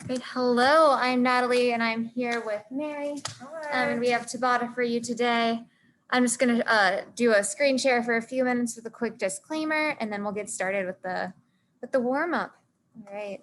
Great. Hello, I'm Natalie and I'm here with Mary. And we have Tabata for you today. I'm just going to do a screen share for a few minutes with a quick disclaimer, and then we'll get started with the warm up. All right.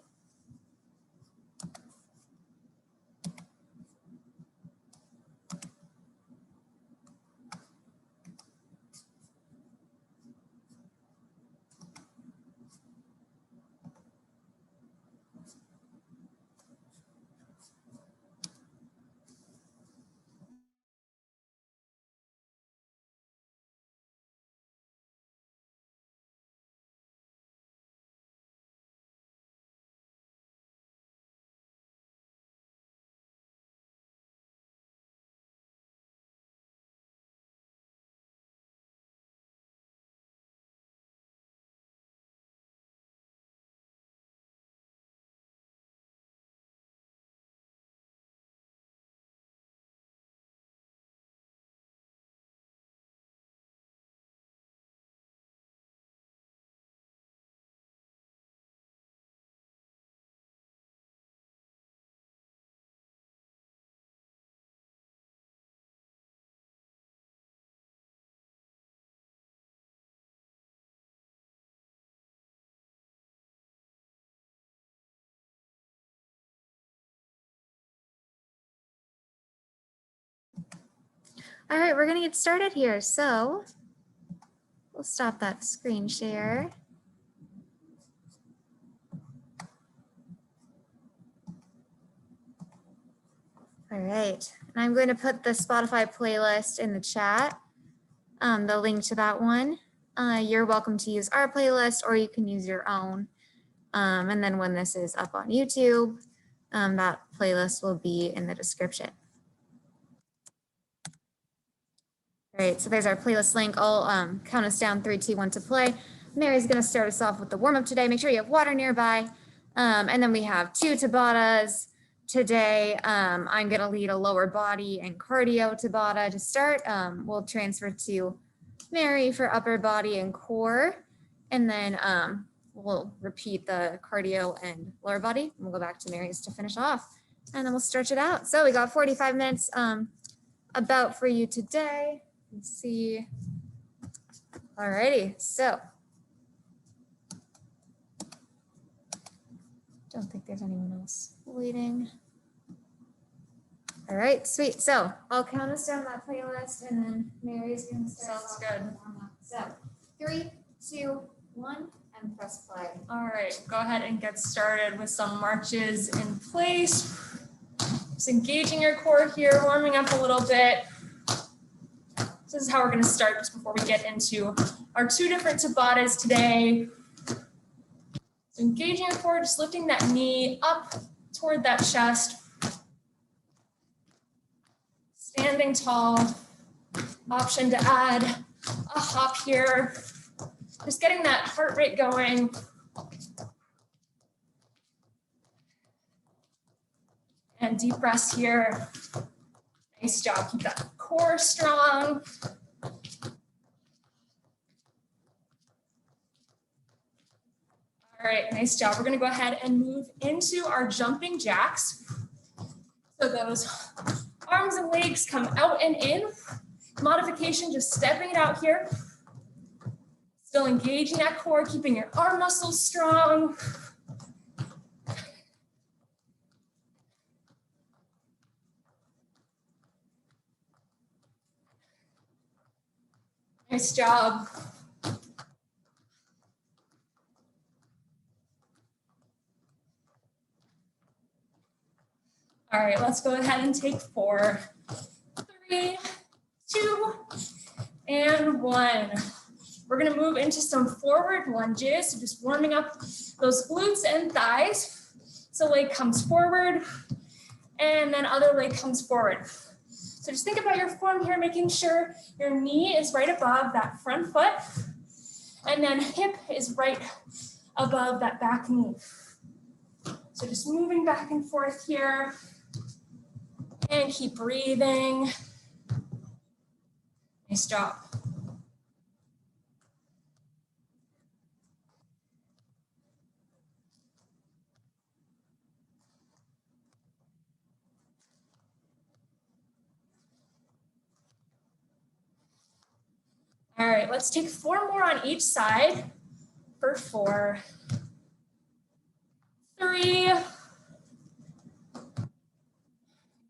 All right, we're going to get started here. So we'll stop that screen share. All right, and I'm going to put the Spotify playlist in the chat, the link to that one. You're welcome to use our playlist or you can use your own. And then when this is up on YouTube, that playlist will be in the description. All right, so there's our playlist link. I'll count us down 3, 2, 1 to play. Mary's going to start us off with the warm up today. Make sure you have water nearby. And then we have 2 Tabatas today. I'm going to lead a lower body and cardio Tabata to start. We'll transfer to Mary for upper body and core. And then we'll repeat the cardio and lower body. And we'll go back to Mary's to finish off. And then we'll stretch it out. So we got 45 minutes about for you today. Let's see. All righty, so. Don't think there's anyone else waiting. All right, sweet. So I'll count us down that playlist and then Mary's gonna start. Sounds good. So 3, 2, 1, and press play. All right, go ahead and get started with some marches in place. Just engaging your core here, warming up a little bit. This is how we're going to start just before we get into our 2 different Tabatas today. So engaging your core, just lifting that knee up toward that chest. Standing tall. Option to add a hop here. Just getting that heart rate going. And deep breaths here. Nice job. Keep that core strong. All right, nice job. We're going to go ahead and move into our jumping jacks. So those arms and legs come out and in. Modification, just stepping it out here. Still engaging that core, keeping your arm muscles strong. Nice job. All right, let's go ahead and take 4, 3, 2, and 1. We're gonna move into some forward lunges, so just warming up those glutes and thighs. So leg comes forward, and then other leg comes forward. So just think about your form here, making sure your knee is right above that front foot, and then hip is right above that back knee. So just moving back and forth here, and keep breathing. Nice job. right, let's take 4 more on each side for 4, 3,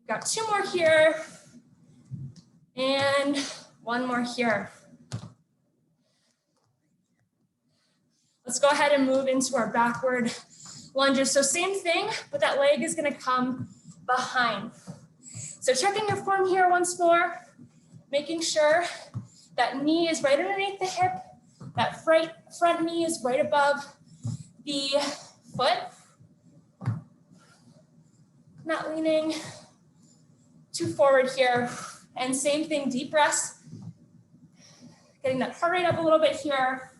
got 2 more here, and 1 more here. Let's go ahead and move into our backward lunges. So same thing, but that leg is gonna come behind. So checking your form here once more, making sure that knee is right underneath the hip, that front knee is right above the foot. Not leaning too forward here. And same thing, deep breaths. Getting that heart rate up a little bit here.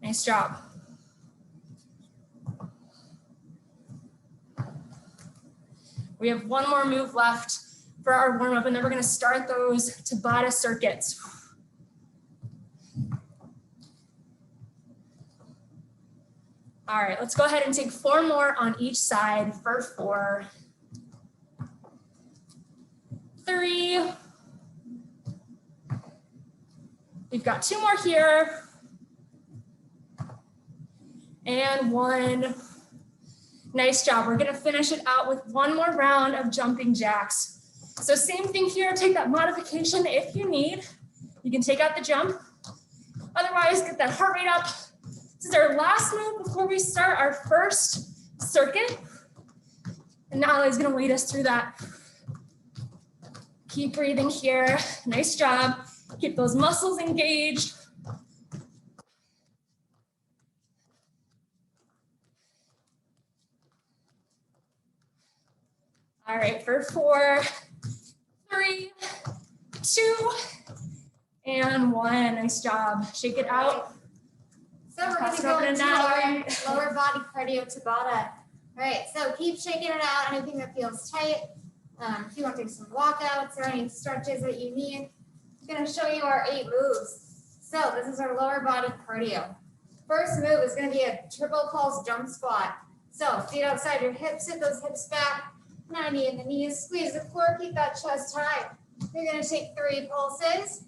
Nice job. We have 1 more move left for our warm up, and then we're going to start those Tabata circuits. All right, let's go ahead and take 4 more on each side for 4, 3. We've got 2 more here. And 1. Nice job. We're going to finish it out with 1 more round of jumping jacks. So same thing here. Take that modification if you need. You can take out the jump. Otherwise, get that heart rate up. This is our last move before we start our first circuit. And Natalie is going to lead us through that. Keep breathing here. Nice job. Keep those muscles engaged. All right, for 4, 3, 2, and 1. Nice job. Shake it out. So we're going to go into our lower body cardio Tabata. All right, so keep shaking it out, anything that feels tight. If you want to do some walkouts or any stretches that you need, I'm going to show you our 8 moves. So this is our lower body cardio. First move is going to be a triple pulse jump squat. So feet outside your hips, sit those hips back, 90 in the knees, squeeze the core, keep that chest high. You're going to take 3 pulses,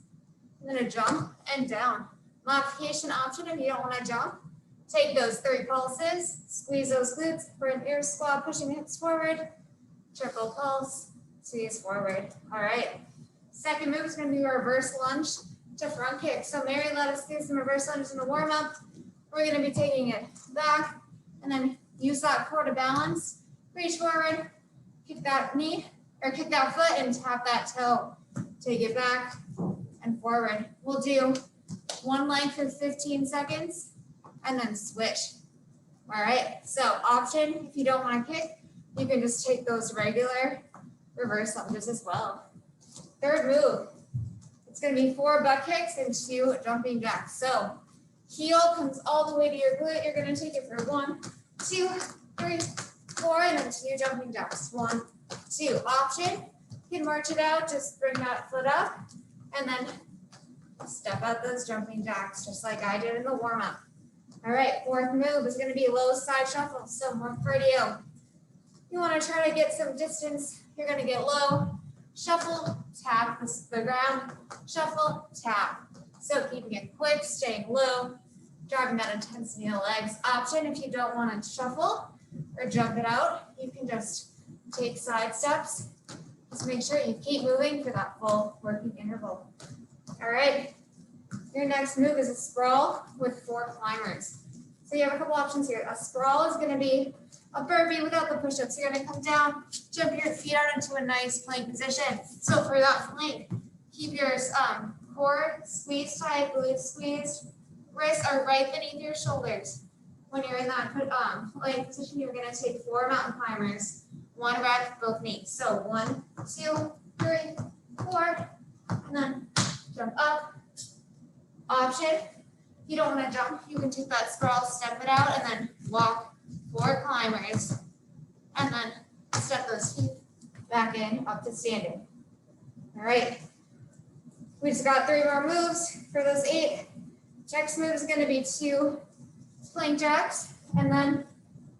and then a jump and down. Modification option if you don't want to jump. Take those 3 pulses, squeeze those glutes for an air squat, pushing hips forward, triple pulse, squeeze forward. All right. Second move is going to be a reverse lunge to front kick. So Mary let us do some reverse lunges in the warm up. We're going to be taking it back and then use that core to balance. Reach forward, kick that knee or kick that foot and tap that toe. Take it back and forward. We'll do 1 leg for 15 seconds and then switch. All right, so option, if you don't want to kick, you can just take those regular reverse lunges as well. Third move, it's going to be 4 butt kicks and 2 jumping jacks. So heel comes all the way to your glute. You're going to take it for 1, 2, 3, 4, and then 2 jumping jacks. 1, 2. Option, you can march it out, just bring that foot up, and then step out those jumping jacks, just like I did in the warm-up. All right, fourth move is going to be low side shuffle, so more cardio. You want to try to get some distance, you're going to get low, shuffle, tap the ground, shuffle, tap. So keeping it quick, staying low, driving that intensity in the legs. Option, if you don't want to shuffle or jump it out, you can just take side steps. Just make sure you keep moving for that full working interval. All right, your next move is a sprawl with 4 climbers. So you have a couple options here. A sprawl is going to be a burpee without the push-ups. You're going to come down, jump your feet out into a nice plank position. So for that plank, keep your core squeezed tight, glutes squeezed, wrists are right beneath your shoulders. When you're in that plank position, you're going to take 4 mountain climbers, 1 rep, both knees. So 1, 2, 3, 4, and then jump up. Option, if you don't want to jump, you can take that sprawl, step it out, and then walk 4 climbers, and then step those feet back in up to standing. All right, we just got 3 more moves for those 8. Next move is going to be 2 plank jacks, and then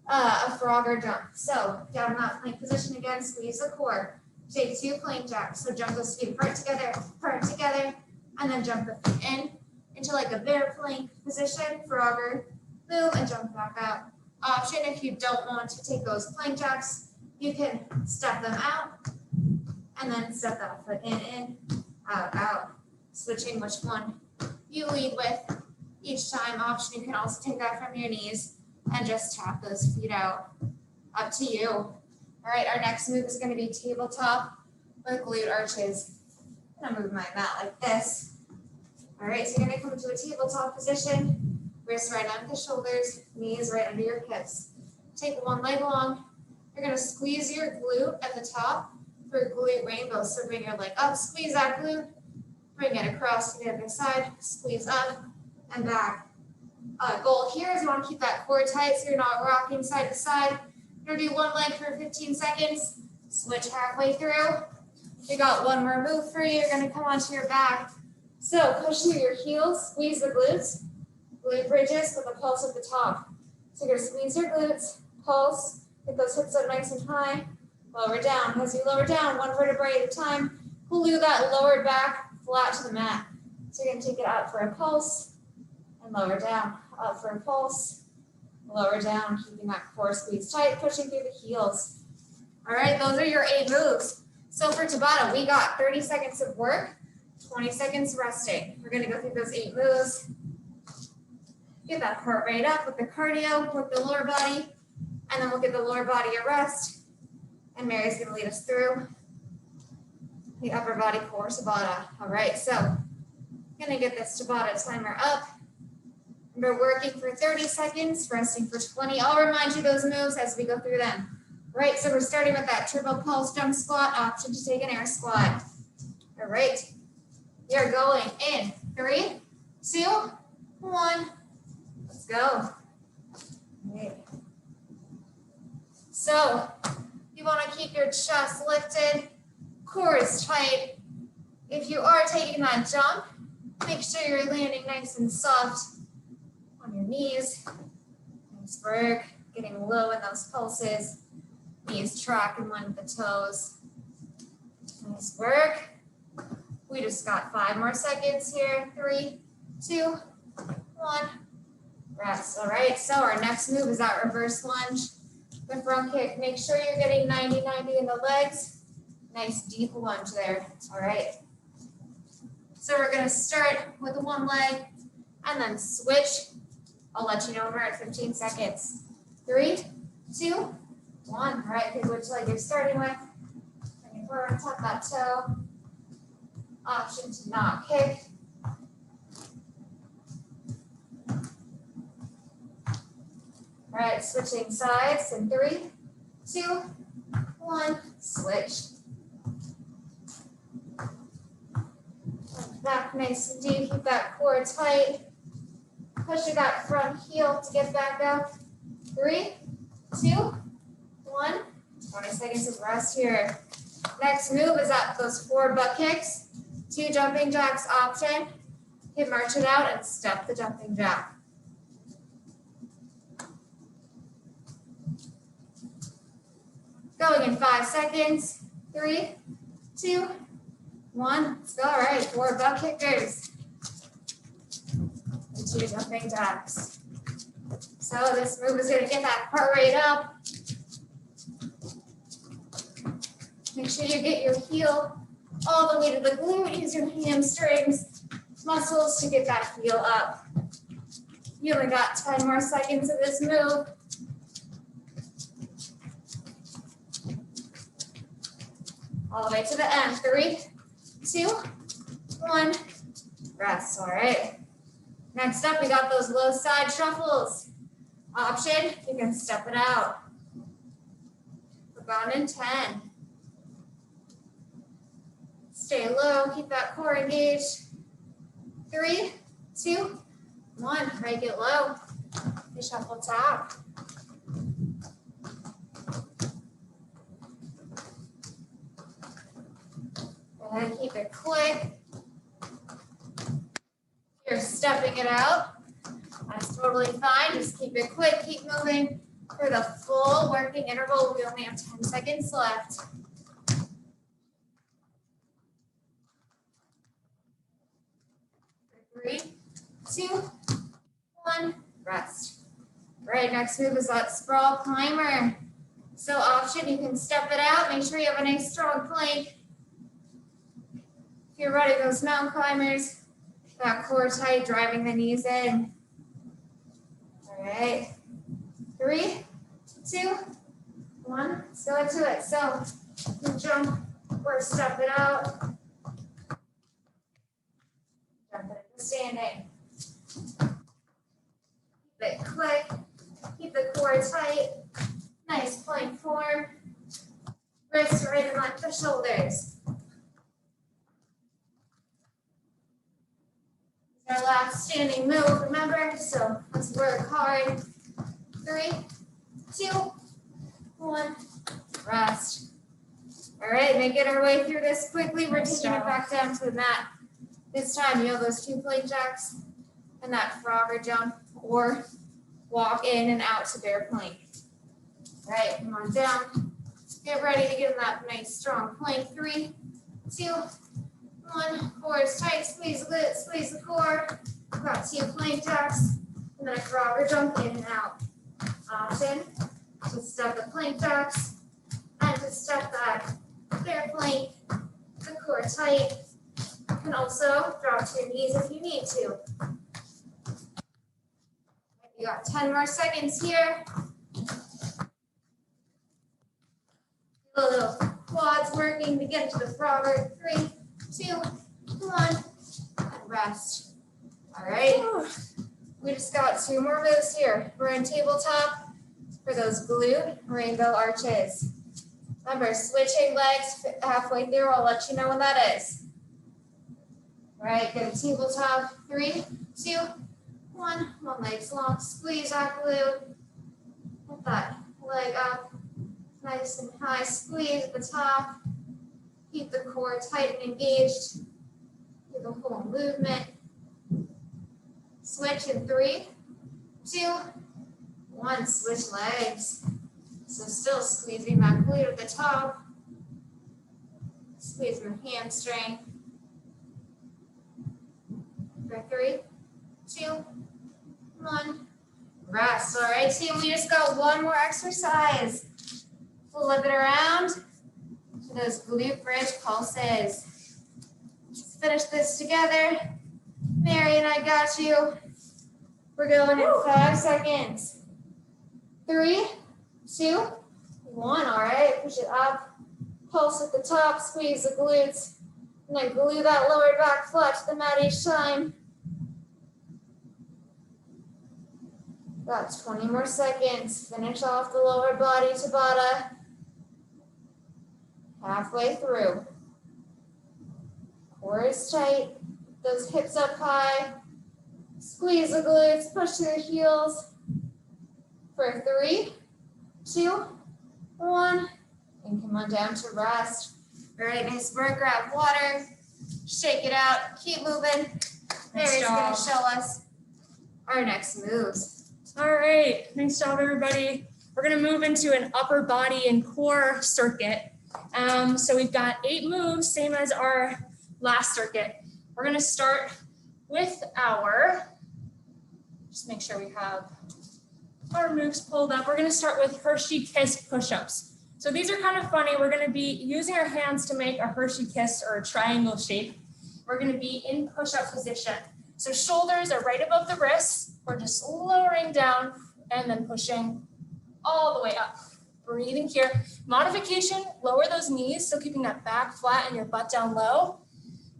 a frog or jump. So down in that plank position again, squeeze the core. Take 2 plank jacks. So jump those feet apart together, and then jump the feet in, into like a bear plank position, frogger, boom, and jump back out. Option, if you don't want to take those plank jacks, you can step them out and then step that foot in, out, out. Switching which one you lead with each time. Option, you can also take that from your knees and just tap those feet out. Up to you. All right, our next move is going to be tabletop with glute arches. I'm gonna move my mat like this. All right, so you're gonna come to a tabletop position, wrists right under the shoulders, knees right under your hips. Take one leg long. You're gonna squeeze your glute at the top for glute rainbow. So bring your leg up, squeeze that glute, bring it across to the other side, squeeze up and back. Goal here is you wanna keep that core tight so you're not rocking side to side. You're gonna do one leg for 15 seconds, switch halfway through. We got one more move for you. You're gonna come onto your back. So push through your heels, squeeze the glutes, glute bridges with a pulse at the top. So you're gonna squeeze your glutes, pulse, get those hips up nice and high, lower down. As you lower down, one vertebrae at a time, glue that lowered back flat to the mat. So you're gonna take it up for a pulse and lower down, up for a pulse, lower down, keeping that core squeeze tight, pushing through the heels. All right, those are your 8 moves. So for Tabata, we got 30 seconds of work, 20 seconds resting. We're gonna go through those 8 moves. Get that heart rate up with the cardio, with the lower body, and then we'll give the lower body a rest. And Mary's gonna lead us through the upper body core Tabata. All right, so gonna get this Tabata timer up. We're working for 30 seconds, resting for 20. I'll remind you those moves as we go through them. Right, so we're starting with that triple pulse jump squat, option to take an air squat. All right, you're going in 3, 2, 1. Let's go. All right. So you want to keep your chest lifted, core is tight. If you are taking that jump, make sure you're landing nice and soft on your knees. Nice work, getting low in those pulses. Knees track in line with the toes. Nice work. We just got 5 more seconds here. 3, 2, 1. Rest. All right, so our next move is that reverse lunge with front kick. Make sure you're getting 90-90 in the legs. Nice deep lunge there. All right. So we're going to start with one leg and then switch. I'll let you know when we're at 15 seconds. 3, 2, 1. All right, pick which leg you're starting with. Bring it forward, tap that toe. Option to not kick. All right, switching sides in 3, 2, 1, switch. Back nice and deep, keep that core tight. Push that front heel to get back up. 3, 2, 1. 20 seconds of rest here. Next move is up those 4 butt kicks. 2 jumping jacks option. You can march it out and step the jumping jack. Going in 5 seconds. 3, 2, 1. Let's go. All right, 4 butt kickers. And 2 jumping jacks. So this move is going to get that heart rate up. Make sure you get your heel all the way to the glute. Use your hamstrings, muscles to get that heel up. You only got 10 more seconds of this move. All the way to the end. 3, 2, 1. Rest. All right. Next up, we got those low side shuffles. Option, you can step it out. We're going in 10. Stay low, keep that core engaged. 3, 2, 1. Break it low. You shuffle tap. Go ahead and keep it quick. You're stepping it out. That's totally fine. Just keep it quick. Keep moving for the full working interval. We only have 10 seconds left. 3, 2, 1, rest. All right, next move is that sprawl climber. So option, you can step it out, make sure you have a nice strong plank. If you're ready, those mountain climbers, that core tight, driving the knees in. All right, 3, 2, 1, let's go into it. So you can jump or step it out. Jump it into standing. Keep it quick, keep the core tight, nice plank form. Wrists right in line with the shoulders. Our last standing move, remember, so let's work hard. 3, 2, 1, rest. All right, making our way through this quickly. We're taking it back down to the mat. This time, you know those 2 plank jacks and that frogger jump, or walk in and out to bear plank. All right, come on down. Get ready to get in that nice strong plank. 3, 2, 1. Core is tight. Squeeze the glutes, squeeze the core. We've got 2 plank jacks, and then a frogger jump in and out. Option to step the plank jacks and to step that bear plank. The core tight. You can also drop to your knees if you need to. You got 10 more seconds here. A little quads working to get to the frogger. 3, 2, 1, and rest. All right. We just got 2 more moves here. We're in tabletop for those glute rainbow arches. Remember, switching legs halfway through. I'll let you know when that is. All right, get a tabletop. 3, 2, 1. One leg's long. Squeeze that glute. Put that leg up. Nice and high, squeeze at the top. Keep the core tight and engaged through the whole movement. Switch in 3, 2, 1, switch legs. So still squeezing that glute at the top. Squeeze the hamstring. For 3, 2, 1, rest. All right, team, we just got 1 more exercise. Flip it around to those glute bridge pulses. Let's finish this together. Mary and I got you. We're going in 5 seconds. 3, 2, 1. All right, push it up. Pulse at the top, squeeze the glutes. And then glue that lower back flat to the mat each time. Got 20 more seconds. Finish off the lower body Tabata. Halfway through. Core is tight. Those hips up high. Squeeze the glutes. Push to the heels. For 3, 2, 1. And come on down to rest. All right, nice work. Grab water. Shake it out. Keep moving. Mary's going to show us our next moves. All right, nice job, everybody. We're gonna move into an upper body and core circuit. So we've got 8 moves, same as our last circuit. We're gonna start with just make sure we have our moves pulled up. We're gonna start with Hershey Kiss push-ups. So these are kind of funny. We're gonna be using our hands to make a Hershey Kiss or a triangle shape. We're gonna be in push-up position. So shoulders are right above the wrists. We're just lowering down and then pushing all the way up. Breathing here. Modification, lower those knees. So keeping that back flat and your butt down low.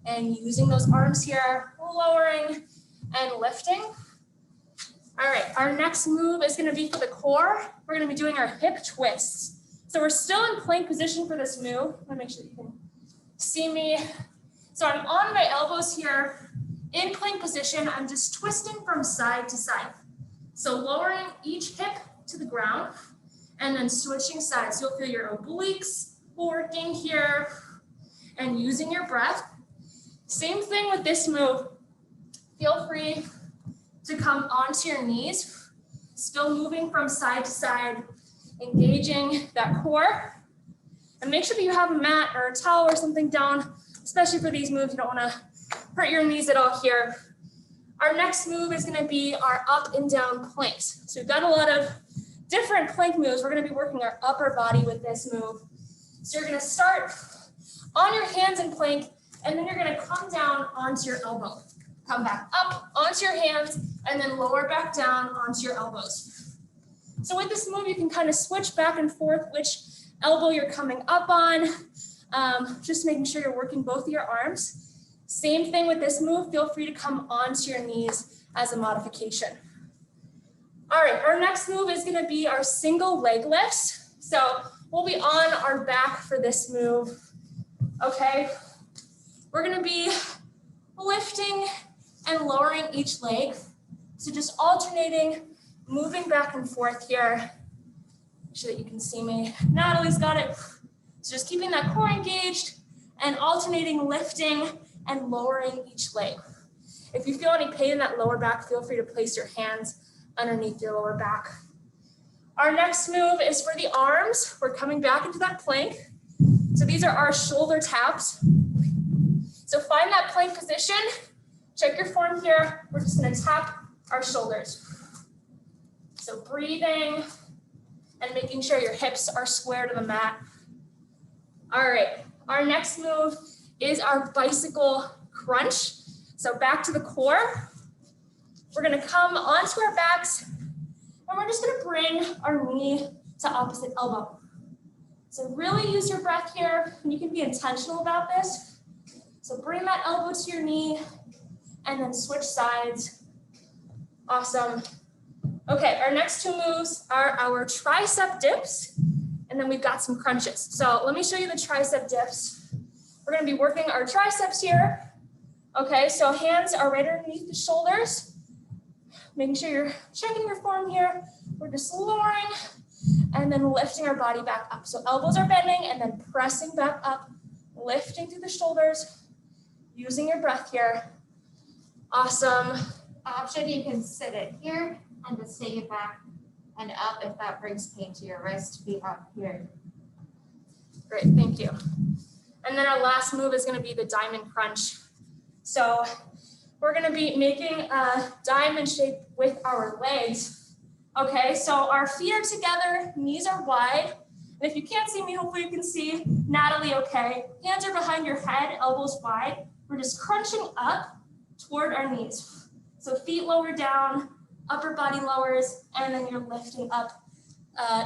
And using those arms here, lowering and lifting. All right, our next move is gonna be for the core. We're gonna be doing our hip twists. So we're still in plank position for this move. Let me make sure you can see me. So I'm on my elbows here. In plank position, I'm just twisting from side to side. So lowering each hip to the ground and then switching sides. You'll feel your obliques working here and using your breath. Same thing with this move. Feel free to come onto your knees, still moving from side to side, engaging that core. And make sure that you have a mat or a towel or something down, especially for these moves. You don't want to hurt your knees at all here. Our next move is gonna be our up and down planks. So we've got a lot of different plank moves. We're gonna be working our upper body with this move. So you're gonna start on your hands in plank, and then you're gonna come down onto your elbow. Come back up onto your hands, and then lower back down onto your elbows. So with this move, you can kind of switch back and forth which elbow you're coming up on, just making sure you're working both of your arms. Same thing with this move, feel free to come onto your knees as a modification. All right, our next move is gonna be our single leg lifts. So we'll be on our back for this move, okay? We're gonna be lifting and lowering each leg. So just alternating, moving back and forth here. Make sure that you can see me. Natalie's got it. So just keeping that core engaged and alternating lifting and lowering each leg. If you feel any pain in that lower back, feel free to place your hands underneath your lower back. Our next move is for the arms. We're coming back into that plank. So these are our shoulder taps. So find that plank position. Check your form here. We're just gonna tap our shoulders. So breathing and making sure your hips are square to the mat. All right, our next move is our bicycle crunch. So back to the core. We're gonna come onto our backs, and we're just gonna bring our knee to opposite elbow. So really use your breath here, and you can be intentional about this. So bring that elbow to your knee, and then switch sides. Awesome. Okay, our next two moves are our tricep dips, and then we've got some crunches. So let me show you the tricep dips. We're gonna be working our triceps here. Okay, so hands are right underneath the shoulders. Making sure you're checking your form here. We're just lowering and then lifting our body back up. So elbows are bending and then pressing back up, lifting through the shoulders, using your breath here. Awesome. Option, you can sit it here and just take it back and up if that brings pain to your wrist, be up here. Great, thank you. And then our last move is gonna be the diamond crunch. So we're gonna be making a diamond shape with our legs. Okay, so our feet are together, knees are wide. And if you can't see me, hopefully you can see Natalie, okay? Hands are behind your head, elbows wide. We're just crunching up toward our knees. So feet lower down, upper body lowers, and then you're lifting up,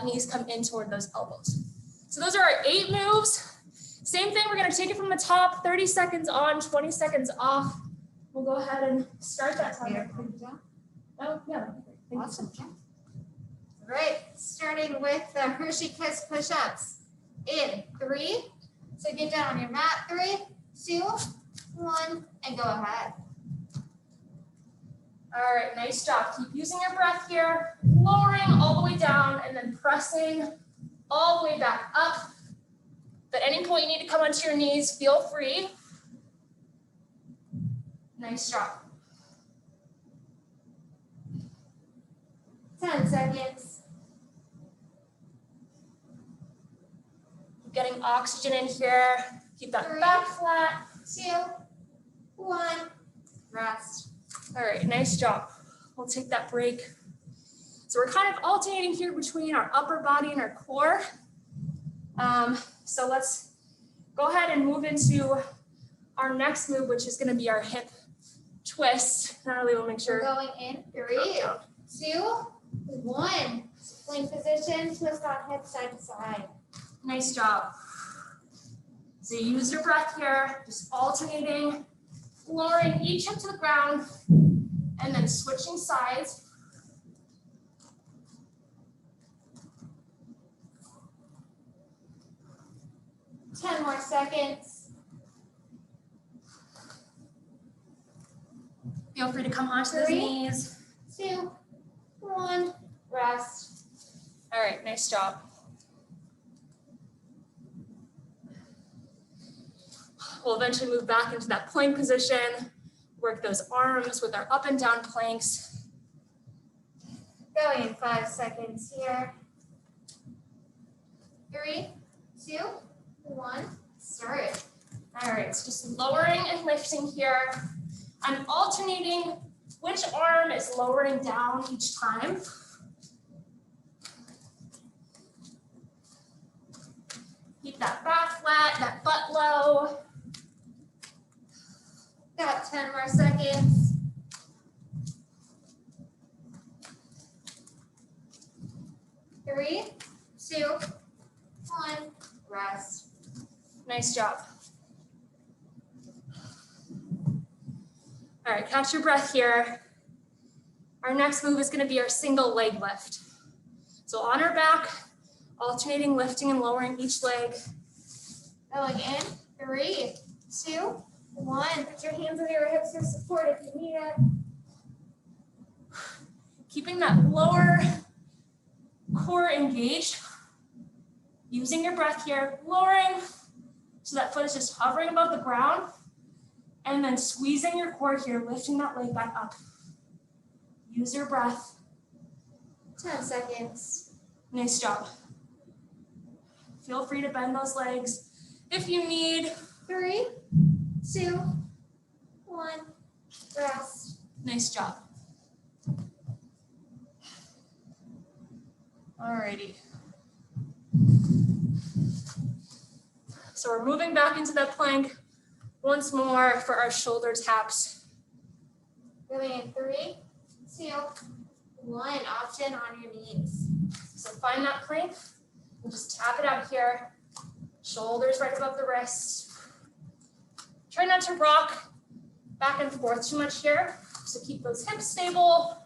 knees come in toward those elbows. So those are our 8 moves. Same thing, we're gonna take it from the top, 30 seconds on, 20 seconds off. We'll go ahead and start that timer. Oh, yeah. Awesome. All right, starting with the Hershey Kiss push-ups. In 3, so get down on your mat, 3, 2, 1, and go ahead. All right, nice job. Keep using your breath here, lowering all the way down and then pressing all the way back up. If at any point you need to come onto your knees, feel free. Nice job. 10 seconds. Keep getting oxygen in here. Keep that 3, back flat. 2, 1, rest. All right, nice job. We'll take that break. So we're kind of alternating here between our upper body and our core. So let's go ahead and move into our next move, which is going to be our hip twist. Natalie will make sure. We're going in 3, 2, 1. Plank position, twist on hip side to side. Nice job. So use your breath here, just alternating, lowering each hip to the ground, and then switching sides. Ten more seconds. Feel free to come onto those 3, knees. 2, 1, rest. All right, nice job. We'll eventually move back into that plank position, work those arms with our up and down planks. Going in 5 seconds here. 3, 2, 1, start. All right, so just lowering and lifting here. I'm alternating Which arm is lowering down each time? Keep that back flat, that butt low. Got 10 more seconds. 3, 2, 1, rest. Nice job. All right, catch your breath here. Our next move is going to be our single leg lift. So on our back, alternating lifting and lowering each leg. Going in, 3, 2, 1. Put your hands on your hips for support if you need it. Keeping that lower core engaged. Using your breath here, lowering so that foot is just hovering above the ground. And then squeezing your core here, lifting that leg back up. Use your breath. 10 seconds. Nice job. Feel free to bend those legs if you need. 3, 2, 1, rest. Nice job. Alrighty. So we're moving back into that plank once more for our shoulder taps. Going in 3, 2, 1. Option on your knees. So find that plank and just tap it out here. Shoulders right above the wrist. Try not to rock back and forth too much here. So keep those hips stable.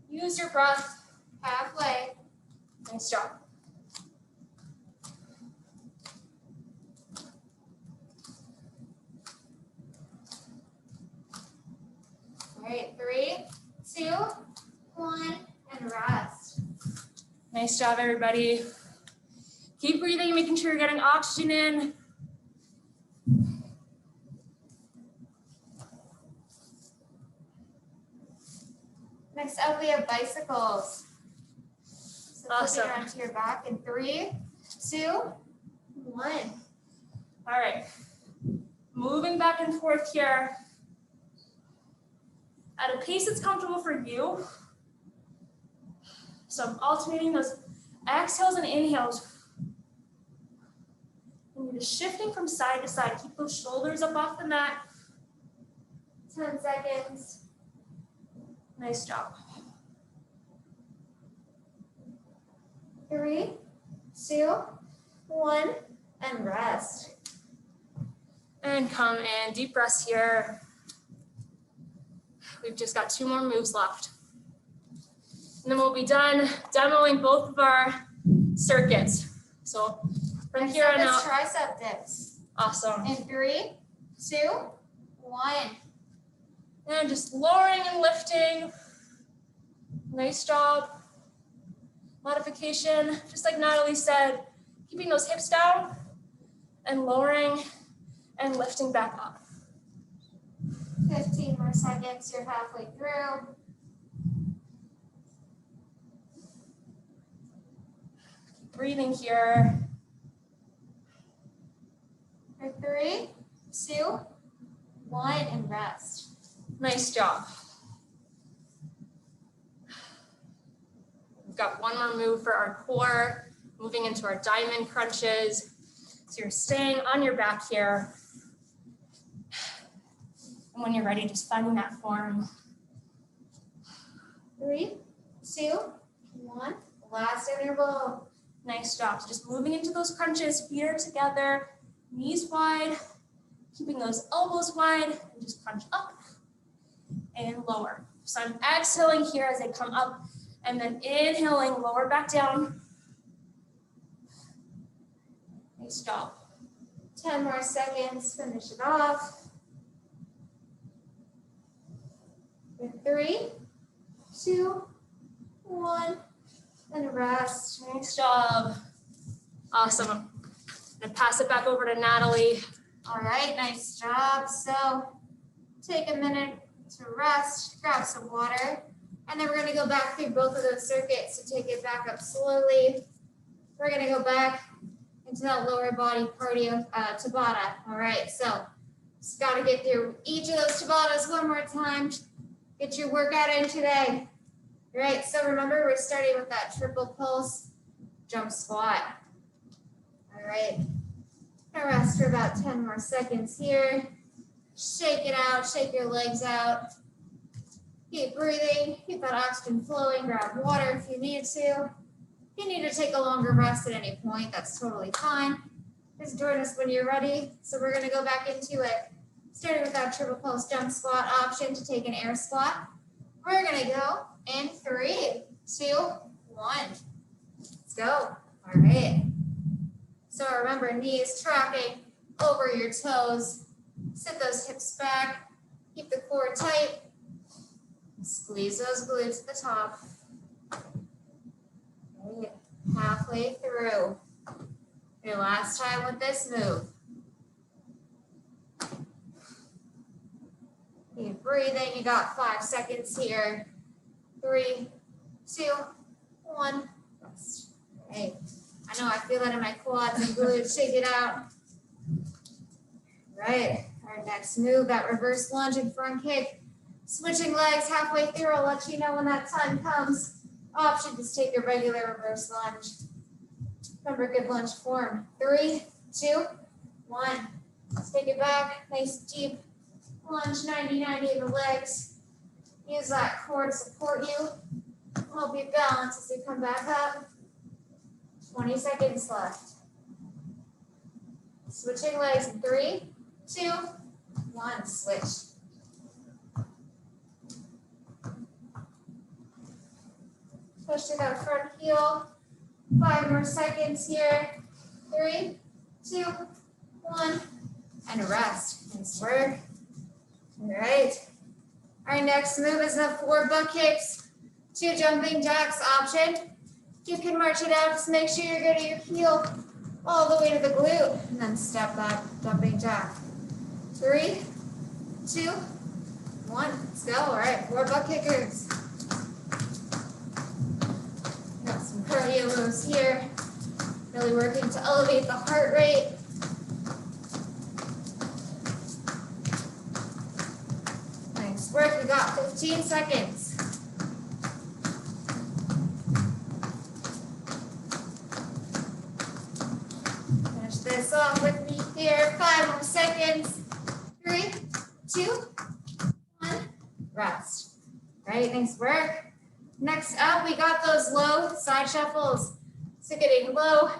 Use your breath. Halfway. Nice job. All right, 3, 2, 1, and rest. Nice job, everybody. Keep breathing, making sure you're getting oxygen in. Next up, we have bicycles. So Awesome. flipping onto your back in 3, 2, 1. All right. Moving back and forth here at a pace that's comfortable for you. So I'm alternating those exhales and inhales. And you're just shifting from side to side. Keep those shoulders up off the mat. 10 seconds. Nice job. 3, 2, 1, and rest. And come in, deep breaths here. We've just got 2 more moves left. And then we'll be done demoing both of our circuits. So from here on out. Tricep dips. Awesome. In 3, 2, 1. And just lowering and lifting. Nice job. Modification, just like Natalie said, keeping those hips down and lowering and lifting back up. 15 more seconds, you're halfway through. Keep breathing here. For 3, 2, 1, and rest. Nice job. We've got 1 more move for our core, moving into our diamond crunches. So you're staying on your back here. And when you're ready, just finding that form. 3, 2, 1. Last interval. Nice job. So just moving into those crunches, feet are together, knees wide, keeping those elbows wide, and just crunch up and lower. So I'm exhaling here as I come up, and then inhaling, lower back down. Nice job. 10 more seconds, finish it off. For 3, 2, 1, and rest. Nice job. Awesome. I'm gonna pass it back over to Natalie. All right, nice job. So take a minute to rest, grab some water, and then we're gonna go back through both of those circuits. So take it back up slowly. We're gonna go back into that lower body cardio Tabata. All right, so just gotta get through each of those Tabatas one more time. Get your workout in today. All right, so remember we're starting with that triple pulse jump squat. All right, gonna rest for about 10 more seconds here. Shake it out, shake your legs out. Keep breathing, keep that oxygen flowing, grab water if you need to. If you need to take a longer rest at any point, that's totally fine. Just join us when you're ready. So we're gonna go back into it. Starting with that triple pulse jump squat option to take an air squat. We're gonna go in 3, 2, 1. Let's go. All right. So remember, knees tracking over your toes. Sit those hips back. Keep the core tight. Squeeze those glutes at the top. Right. Halfway through. Your last time with this move. Keep breathing. You got 5 seconds here. 3, 2, 1. Rest. Okay. I know I feel that in my quads and glutes. Shake it out. Right. Our next move, that reverse lunge and front kick. Switching legs halfway through. I'll let you know when that time comes. Option, just take your regular reverse lunge. Remember, good lunge form. 3, 2, 1. Let's take it back. Nice deep lunge, 90-90 of the legs. Use that core to support you. Help you balance as you come back up. 20 seconds left. Switching legs in 3, 2, 1. Switch. Push to that front heel. 5 more seconds here. 3, 2, 1. And rest. Nice work. All right. Our next move is the 4 butt kicks, 2 jumping jacks option. You can march it out. Just make sure you're getting your heel all the way to the glute. And then step that jumping jack. 3, 2, 1. Let's go. All right. 4 butt kickers. Got some cardio moves here. Really working to elevate the heart rate. Nice work. We got 15 seconds. Finish this off with me here. 5 more seconds. 3, 2, 1. Rest. Right. Nice work. Next up, we got those low side shuffles. So getting low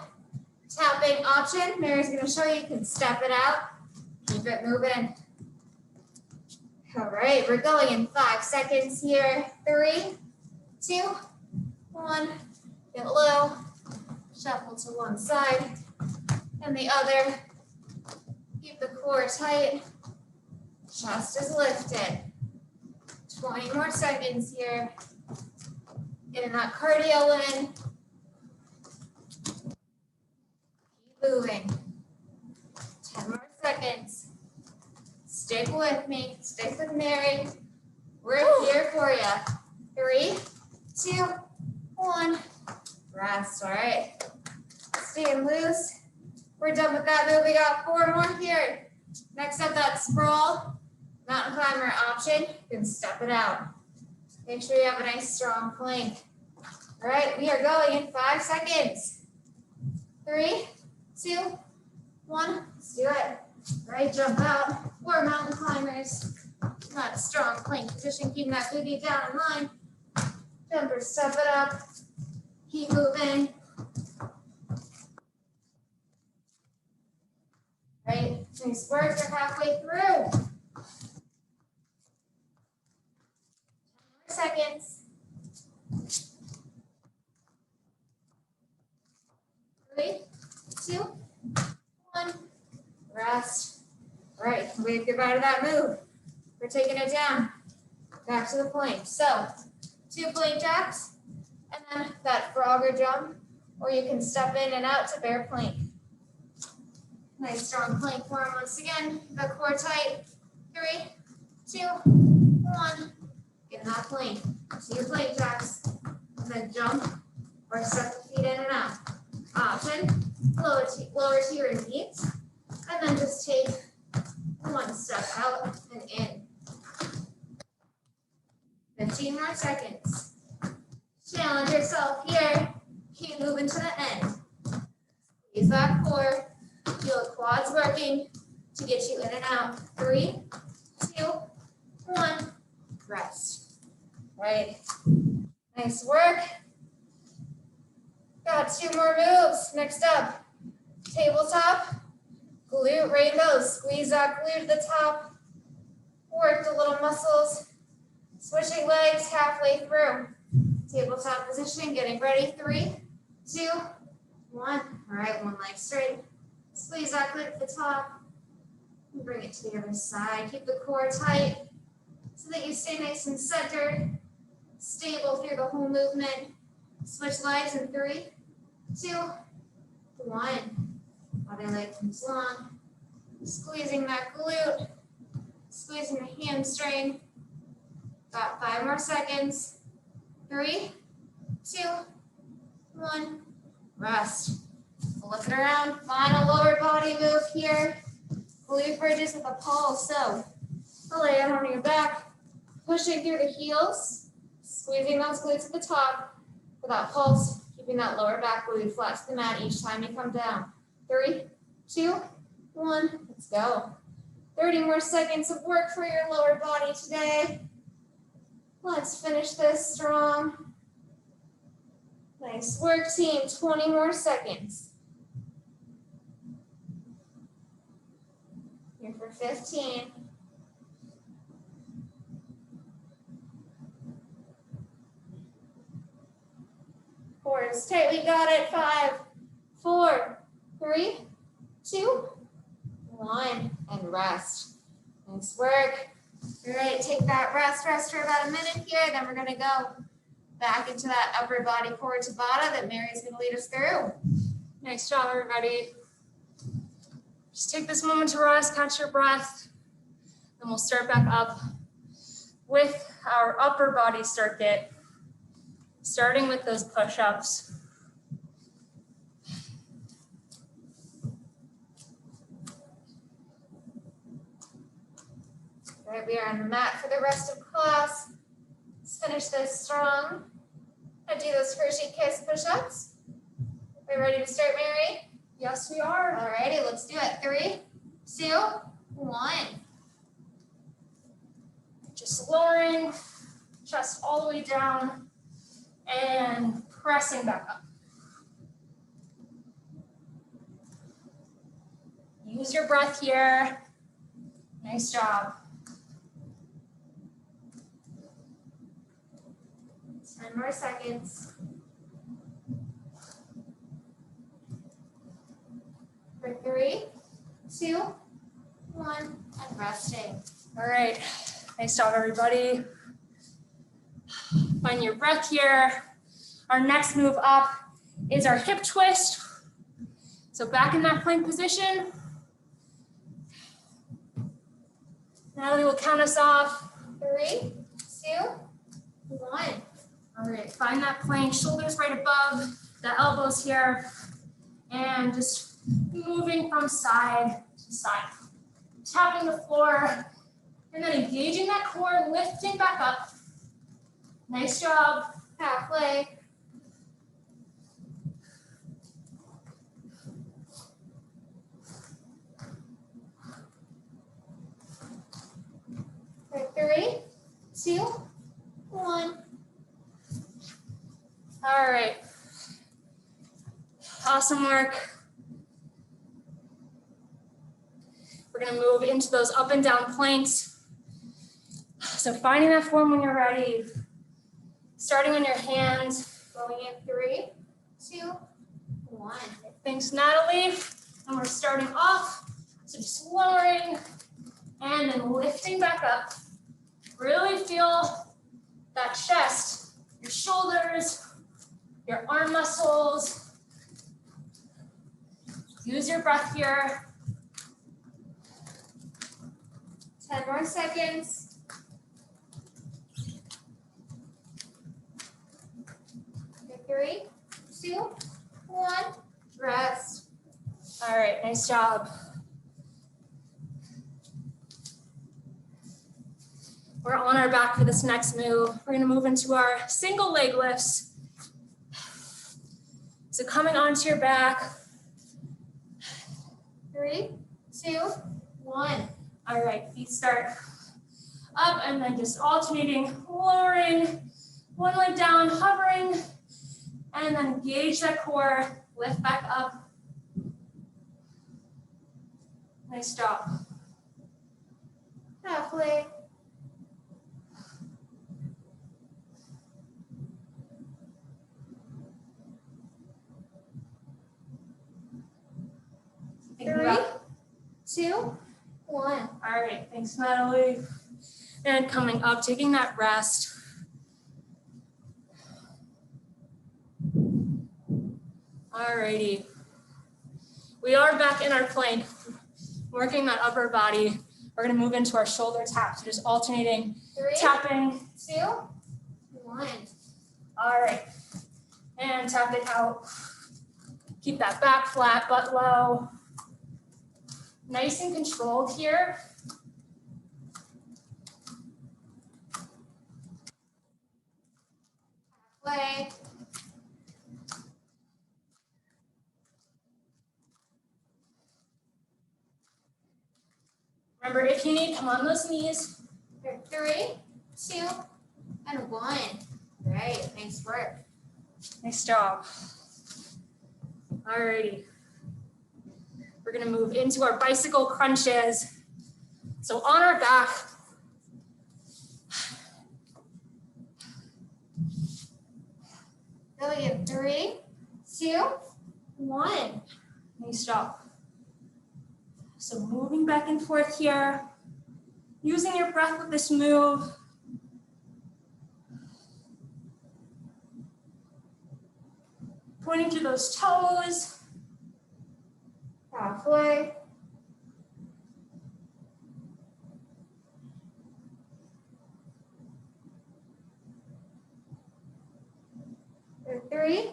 tapping option. Mary's going to show you. You can step it out. Keep it moving. All right, we're going in 5 seconds here. 3, 2, 1. Get low. Shuffle to one side and the other. Keep the core tight. Chest is lifted. 20 more seconds here. Getting that cardio in. Keep moving. 10 more seconds. Stick with me. Stick with Mary. We're here for you. 3, 2, 1. Rest. All right. Staying loose. We're done with that move. We got 4 more here. Next up, that sprawl mountain climber option. You can step it out. Make sure you have a nice strong plank. All right, we are going in 5 seconds. 3, 2, 1. Let's do it. All right, jump out. 4 mountain climbers. Got a strong plank position, keeping that booty down in line. Jump or step it up. Keep moving. All right, nice work. You're halfway through. 10 more seconds. 3, 2, 1. Rest. All right, wave goodbye to that move. We're taking it down. Back to the plank. So, 2 plank jacks, and then that frog or jump, or you can step in and out to bear plank. Nice strong plank form once again. The core tight. 3, 2, 1. Get in that plank. 2 plank jacks, and then jump or step the feet in and out. Option, lower to your feet, and then just take 1 step out and in. 15 more seconds. Challenge yourself here. Keep moving to the end. Squeeze that core. Feel the quads working to get you in and out. 3, 2, 1. Rest. Right. Nice work. Got 2 more moves. Next up, tabletop, glute rainbows. Squeeze that glute to the top. Work the little muscles. Switching legs halfway through. Tabletop position, getting ready. 3, 2, 1. All right, one leg straight. Squeeze that glute to the top. And bring it to the other side. Keep the core tight so that you stay nice and centered, stable through the whole movement. Switch legs in 3, 2, 1. Other leg comes long. Squeezing that glute, squeezing the hamstring. Got 5 more seconds. 3, 2, 1. Rest. Flip it around. Final lower body move here. Glute bridges with a pulse. So lay it on your back, pushing through the heels, squeezing those glutes at the top for that pulse, keeping that lower back glute flat to the mat each time you come down. 3, 2, 1. Let's go. 30 more seconds of work for your lower body today. Let's finish this strong. Nice work, team. 20 more seconds. Here for 15. Core is tight. We got it. 5, 4, 3, 2, 1. And rest. Nice work. All right, take that rest for about a minute here. Then we're going to go back into that upper body core Tabata that Mary's going to lead us through. Nice job, everybody. Just take this moment to rest, catch your breath, and we'll start back up with our upper body circuit, starting with those push-ups. All right, we are on the mat for the rest of class. Let's finish this strong. And do those Hershey Kiss push-ups. Are we ready to start, Mary? Yes, we are. All righty, let's do it. 3, 2, 1. Just lowering, chest all the way down, and pressing back up. Use your breath here. Nice job. 10 more seconds. For 3, 2, 1, and resting. All right, nice job, everybody. Find your breath here. Our next move up is our hip twist. So back in that plank position. Natalie will count us off. 3, 2, 1. All right, find that plank, shoulders right above the elbows here, and just moving from side to side. Tapping the floor, and then engaging that core, lifting back up. Nice job. Halfway. For 3, 2, 1. All right. Awesome work. We're going to move into those up and down planks. So finding that form when you're ready. Starting on your hands. Going in 3, 2, 1. Thanks, Natalie. And we're starting off. So just lowering and then lifting back up. Really feel that chest, your shoulders, your arm muscles. Use your breath here. 10 more seconds. For 3, 2, 1. Rest. All right, nice job. We're on our back for this next move. We're gonna move into our single leg lifts. So coming onto your back. 3, 2, 1. All right, feet start up and then just alternating, lowering, one leg down, hovering, and then engage that core, lift back up. Nice job. Halfway. Thinking 3, about- 2, 1. All right, thanks, Natalie. And coming up, taking that rest. All righty. We are back in our plank, working that upper body. We're gonna move into our shoulder taps, just alternating, 3, tapping. 2, 1. All right, and tap it out. Keep that back flat, butt low. Nice and controlled here. Halfway. Remember, if you need, come on those knees. 3, 2, and 1. Great, nice work. Nice job. All righty. We're gonna move into our bicycle crunches. So on our back. Going in 3, 2, 1. Nice job. So moving back and forth here. Using your breath with this move. Pointing to those toes. Halfway. For 3,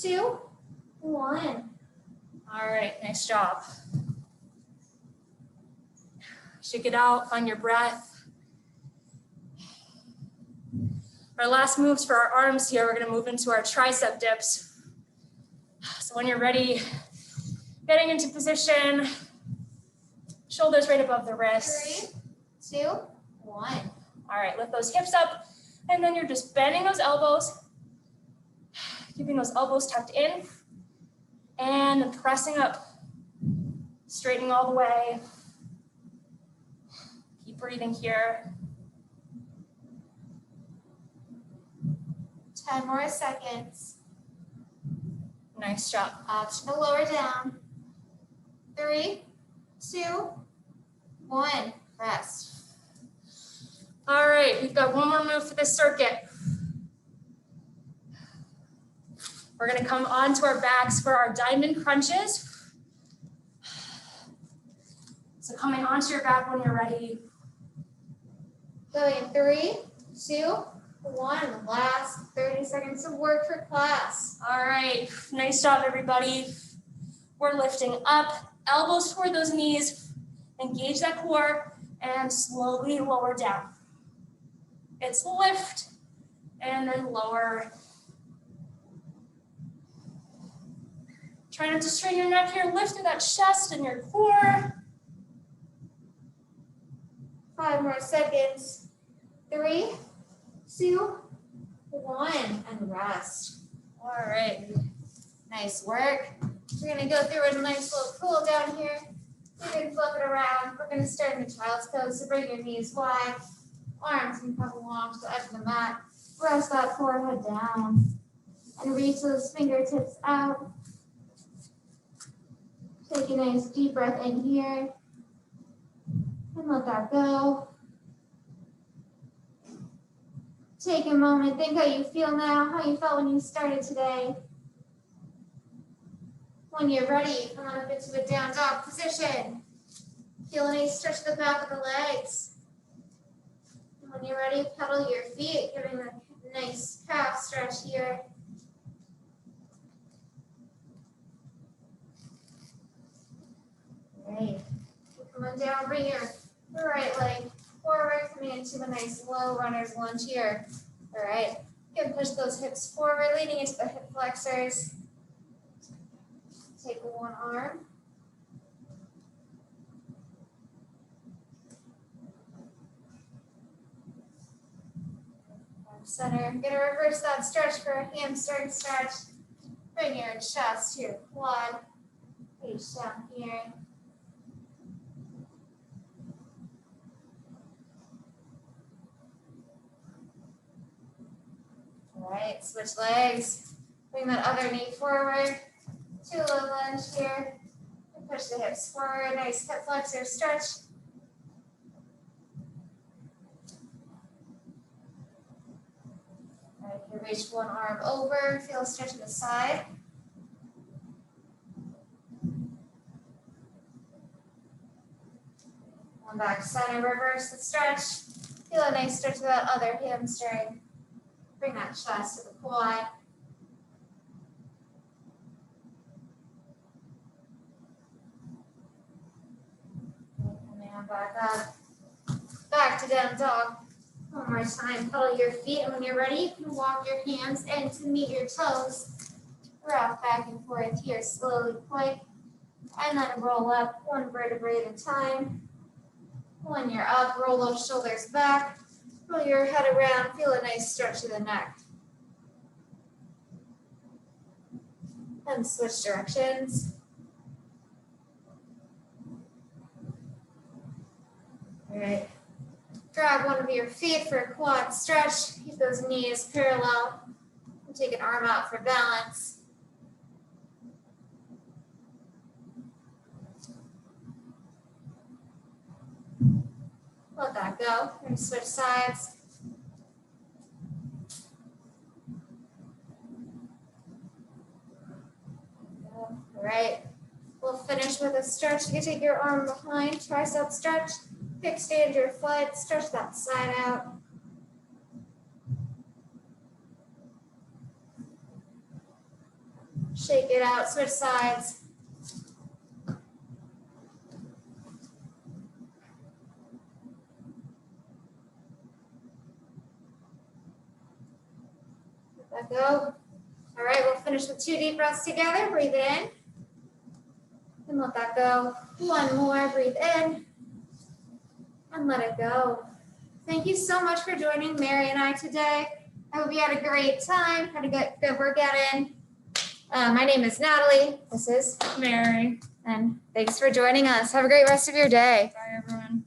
2, 1. All right, nice job. Shake it out, find your breath. Our last moves for our arms here, we're gonna move into our tricep dips. So when you're ready, getting into position, shoulders right above the wrists. 3, 2, 1. All right, lift those hips up, and then you're just bending those elbows, keeping those elbows tucked in, and pressing up, straightening all the way. Keep breathing here. 10 more seconds. Nice job. Option to lower down. 3, 2, 1. Rest. All right, we've got one more move for this circuit. We're gonna come onto our backs for our diamond crunches. So coming onto your back when you're ready. Going in 3, 2, 1. Last 30 seconds of work for class. All right, nice job, everybody. We're lifting up, elbows toward those knees, engage that core, and slowly lower down. It's lift, and then lower. Try not to strain your neck here, lift through that chest and your core. 5 more seconds. 3, 2, 1. And rest. All right. Nice work. We're going to go through a nice little cool down here. You can flip it around. We're going to start in the child's pose. So bring your knees wide. Arms can come along to the edge of the mat. Rest that forehead down. And reach those fingertips out. Take a nice deep breath in here. And let that go. Take a moment. Think how you feel now. How you felt when you started today. When you're ready, come on up into a down dog position. Feel a nice stretch to the back of the legs. And when you're ready, pedal your feet, giving a nice calf stretch here. Great. Come on down, bring your right leg forward, coming into a nice low runner's lunge here. All right, you can push those hips forward, leaning into the hip flexors. Take one arm. Center. I'm gonna reverse that stretch for a hamstring stretch. Bring your chest to your quad. Reach down here. All right, switch legs. Bring that other knee forward. To a low lunge here. And push the hips forward. Nice hip flexor stretch. All right, you reach one arm over. Feel a stretch to the side. One back center, reverse the stretch. Feel a nice stretch to that other hamstring. Bring that chest to the quad. Coming on back up. Back to down dog. One more time, pedal your feet, and when you're ready, you can walk your hands in to meet your toes. Rock back and forth here, slowly quick. And then roll up one vertebrae at a time. When you're up, roll those shoulders back. Roll your head around, feel a nice stretch to the neck. And switch directions. All right. Grab one of your feet for a quad stretch. Keep those knees parallel. And take an arm out for balance. Let that go. We're going to switch sides. All right. We'll finish with a stretch. You can take your arm behind, tricep stretch. Kickstand your foot, stretch that side out. Shake it out, switch sides. Let that go. All right, we'll finish with 2 deep breaths together. Breathe in. And let that go. One more, breathe in. And let it go. Thank you so much for joining Mary and I today. I hope you had a great time, had a good workout in. My name is Natalie. This is Mary. And thanks for joining us. Have a great rest of your day. Bye, everyone.